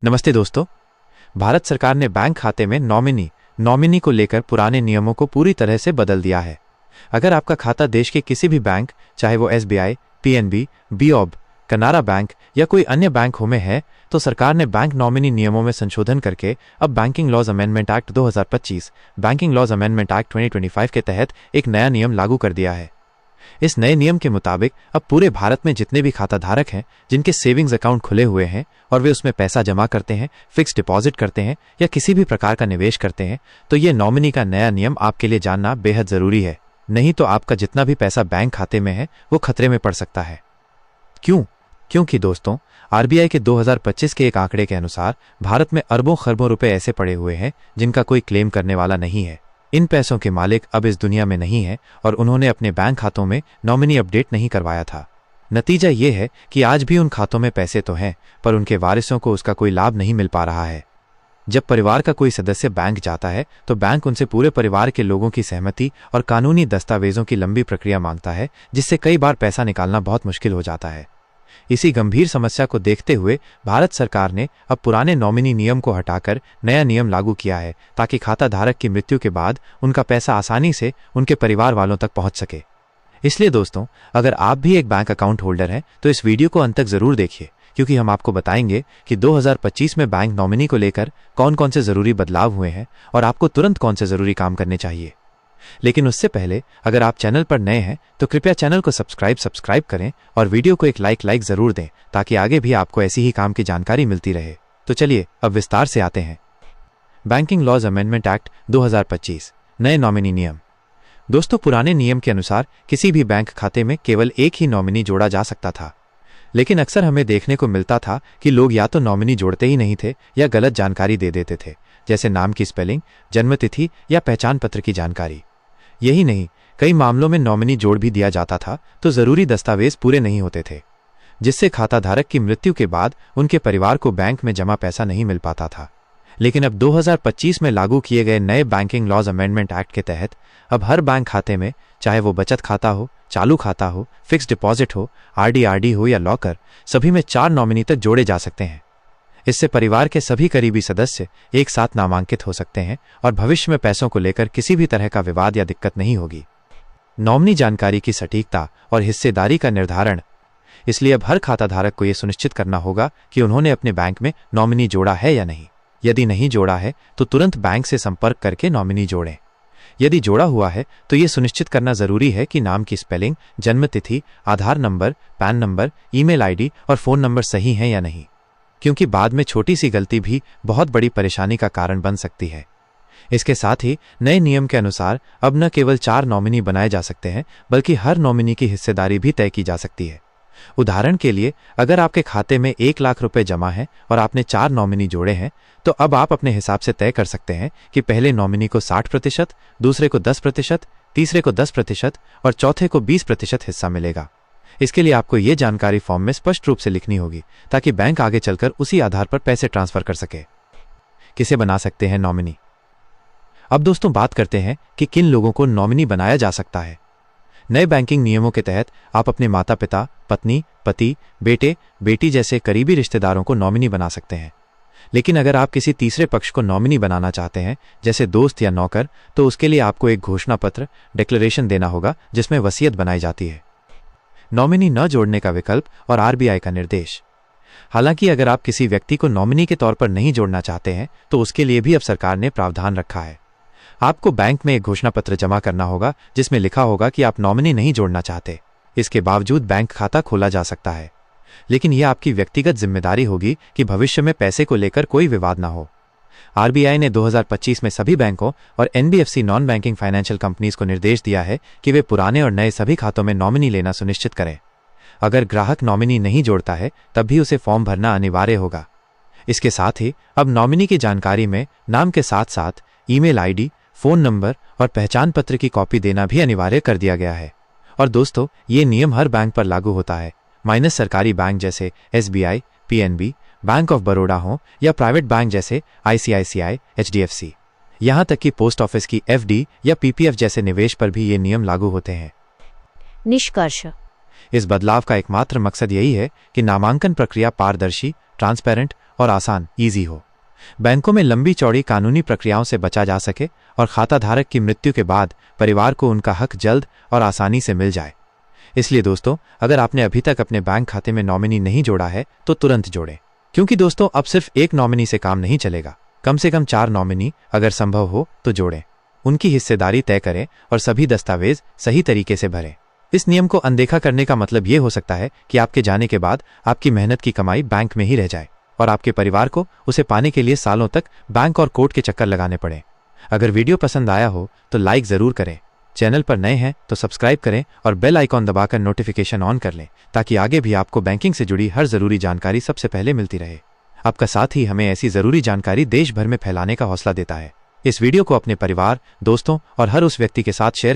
नमस्ते दोस्तों। भारत सरकार ने बैंक खाते में नॉमिनी को लेकर पुराने नियमों को पूरी तरह से बदल दिया है। अगर आपका खाता देश के किसी भी बैंक, चाहे वो SBI, PNB, BOB, कनारा बैंक या कोई अन्य बैंक हो में है, तो सरकार ने बैंक नॉमिनी नियमों में संशोधन करके अब banking laws amendment act 2025, banking laws amendment act 2025 के तहत एक नया नियम लागू कर दिया है। इस नए नियम के मुताबिक अब पूरे भारत में जितने भी खाता धारक हैं, जिनके सेविंग्स अकाउंट खुले हुए हैं और वे उसमें पैसा जमा करते हैं, फिक्स डिपॉजिट करते हैं या किसी भी प्रकार का निवेश करते हैं, तो ये नॉमिनी का नया नियम आपके लिए जानना बेहद जरूरी है। नहीं तो आपका जितना भी पैसा बैंक खाते में है वो खतरे में पड़ सकता है। क्योंकि दोस्तों, RBI के 2025 के एक आंकड़े के अनुसार भारत में अरबों खरबों रुपए ऐसे पड़े हुए हैं जिनका कोई क्लेम करने वाला नहीं है। इन पैसों के मालिक अब इस दुनिया में नहीं है और उन्होंने अपने बैंक खातों में नॉमिनी अपडेट नहीं करवाया था। नतीजा ये है कि आज भी उन खातों में पैसे तो हैं, पर उनके वारिसों को उसका कोई लाभ नहीं मिल पा रहा है। जब परिवार का कोई सदस्य बैंक जाता है तो बैंक उनसे पूरे परिवार के लोगों की सहमति और कानूनी दस्तावेजों की लंबी प्रक्रिया मांगता है, जिससे कई बार पैसा निकालना बहुत मुश्किल हो जाता है। इसी गंभीर समस्या को देखते हुए भारत सरकार ने अब पुराने नॉमिनी नियम को हटाकर नया नियम लागू किया है, ताकि खाता धारक की मृत्यु के बाद उनका पैसा आसानी से उनके परिवार वालों तक पहुंच सके। इसलिए दोस्तों, अगर आप भी एक बैंक अकाउंट होल्डर हैं तो इस वीडियो को अंत तक जरूर देखिए, क्योंकि हम आपको बताएंगे कि 2025 में बैंक नॉमिनी को लेकर कौन कौन से जरूरी बदलाव हुए हैं और आपको तुरंत कौन से जरूरी काम करने चाहिए। लेकिन उससे पहले अगर आप चैनल पर नए हैं तो कृपया चैनल को सब्सक्राइब करें और वीडियो को एक लाइक जरूर दें, ताकि आगे भी आपको ऐसी ही काम की जानकारी मिलती रहे। तो चलिए अब विस्तार से आते हैं। बैंकिंग लॉज अमेंडमेंट एक्ट 2025, नए नॉमिनी नियम। दोस्तों, पुराने नियम के अनुसार किसी भी बैंक खाते में केवल एक ही नॉमिनी जोड़ा जा सकता था, लेकिन अक्सर हमें देखने को मिलता था कि लोग या तो नॉमिनी जोड़ते ही नहीं थे या गलत जानकारी दे देते थे, जैसे नाम की स्पेलिंग, जन्मतिथि या पहचान पत्र की जानकारी। यही नहीं, कई मामलों में नॉमिनी जोड़ भी दिया जाता था तो जरूरी दस्तावेज पूरे नहीं होते थे, जिससे खाता धारक की मृत्यु के बाद उनके परिवार को बैंक में जमा पैसा नहीं मिल पाता था। लेकिन अब 2025 में लागू किए गए नए बैंकिंग लॉज अमेंडमेंट एक्ट के तहत अब हर बैंक खाते में, चाहे वो बचत खाता हो, चालू खाता हो, फिक्स डिपॉजिट हो, RD हो या लॉकर, सभी में 4 नॉमिनी तक जोड़े जा सकते हैं। इससे परिवार के सभी करीबी सदस्य एक साथ नामांकित हो सकते हैं और भविष्य में पैसों को लेकर किसी भी तरह का विवाद या दिक्कत नहीं होगी। नॉमिनी जानकारी की सटीकता और हिस्सेदारी का निर्धारण। इसलिए अब हर खाता धारक को यह सुनिश्चित करना होगा कि उन्होंने अपने बैंक में नॉमिनी जोड़ा है या नहीं। यदि नहीं जोड़ा है तो तुरंत बैंक से संपर्क करके नॉमिनी जोड़ें। यदि जोड़ा हुआ है तो यह सुनिश्चित करना जरूरी है कि नाम की स्पेलिंग, जन्मतिथि, Aadhaar number, PAN number, email ID और फोन नंबर सही हैं या नहीं, क्योंकि बाद में छोटी सी गलती भी बहुत बड़ी परेशानी का कारण बन सकती है। इसके साथ ही नए नियम के अनुसार अब न केवल 4 नॉमिनी बनाए जा सकते हैं, बल्कि हर नॉमिनी की हिस्सेदारी भी तय की जा सकती है। उदाहरण के लिए, अगर आपके खाते में 1 लाख रुपए जमा है और आपने 4 नॉमिनी जोड़े हैं, तो अब आप अपने हिसाब से तय कर सकते हैं कि पहले नॉमिनी को 60%, दूसरे को 10%, तीसरे को 10% और चौथे को 20% हिस्सा मिलेगा। इसके लिए आपको ये जानकारी फॉर्म में स्पष्ट रूप से लिखनी होगी, ताकि बैंक आगे चलकर उसी आधार पर पैसे ट्रांसफर कर सके। किसे बना सकते हैं नॉमिनी? अब दोस्तों, बात करते हैं कि किन लोगों को नॉमिनी बनाया जा सकता है। नए बैंकिंग नियमों के तहत आप अपने माता पिता, पत्नी, पति, बेटे, बेटी जैसे करीबी रिश्तेदारों को नॉमिनी बना सकते हैं। लेकिन अगर आप किसी तीसरे पक्ष को नॉमिनी बनाना चाहते हैं, जैसे दोस्त या नौकर, तो उसके लिए आपको एक घोषणा पत्र, डिक्लेरेशन देना होगा, जिसमें वसीयत बनाई जाती है। नॉमिनी न जोड़ने का विकल्प और RBI का निर्देश। हालांकि अगर आप किसी व्यक्ति को नॉमिनी के तौर पर नहीं जोड़ना चाहते हैं तो उसके लिए भी अब सरकार ने प्रावधान रखा है। आपको बैंक में एक घोषणा पत्र जमा करना होगा, जिसमें लिखा होगा कि आप नॉमिनी नहीं जोड़ना चाहते। इसके बावजूद बैंक खाता खोला जा सकता है, लेकिन यह आपकी व्यक्तिगत जिम्मेदारी होगी कि भविष्य में पैसे को लेकर कोई विवाद ना हो। RBI ने 2025 में सभी बैंकों और NBFC non banking financial companies को निर्देश दिया है कि वे पुराने और नए सभी खातों में नॉमिनी लेना सुनिश्चित करें। अगर ग्राहक नॉमिनी नहीं जोड़ता है तब भी उसे फॉर्म भरना अनिवार्य होगा। इसके साथ ही अब नॉमिनी की जानकारी में नाम के साथ साथ ईमेल ID, फोन नंबर और पहचान पत्र की कॉपी देना भी अनिवार्य कर दिया गया है। और दोस्तों, ये नियम हर बैंक पर लागू होता है, माइनस सरकारी बैंक जैसे SBI, PNB, bank of Baroda हो या प्राइवेट बैंक जैसे ICICI, HDFC। यहां तक कि पोस्ट ऑफिस की FD या PPF जैसे निवेश पर भी ये नियम लागू होते हैं। निष्कर्ष। इस बदलाव का एकमात्र मकसद यही है कि नामांकन प्रक्रिया पारदर्शी, ट्रांसपेरेंट और आसान ईजी हो। बैंकों में लंबी चौड़ी कानूनी प्रक्रियाओं से बचा जा सके और खाता धारक की मृत्यु के बाद परिवार को उनका हक जल्द और आसानी से मिल जाए। इसलिए दोस्तों, अगर आपने अभी तक अपने बैंक खाते में नॉमिनी नहीं जोड़ा है तो तुरंत जोड़ें, क्योंकि दोस्तों अब सिर्फ एक नॉमिनी से काम नहीं चलेगा। कम से कम 4 नॉमिनी अगर संभव हो तो जोड़ें, उनकी हिस्सेदारी तय करें और सभी दस्तावेज सही तरीके से भरें। इस नियम को अनदेखा करने का मतलब ये हो सकता है कि आपके जाने के बाद आपकी मेहनत की कमाई बैंक में ही रह जाए और आपके परिवार को उसे पाने के लिए सालों तक बैंक और कोर्ट के चक्कर लगाने पड़े। अगर वीडियो पसंद आया हो तो लाइक ज़रूर करें, चैनल पर नए हैं तो सब्सक्राइब करें और बेल आइकॉन दबाकर नोटिफिकेशन ऑन कर लें, ताकि आगे भी आपको बैंकिंग से जुड़ी हर ज़रूरी जानकारी सबसे पहले मिलती रहे। आपका साथ ही हमें ऐसी ज़रूरी जानकारी देश भर में फैलाने का हौसला देता है। इस वीडियो को अपने परिवार, दोस्तों और हर उस व्यक्ति के साथ शेयर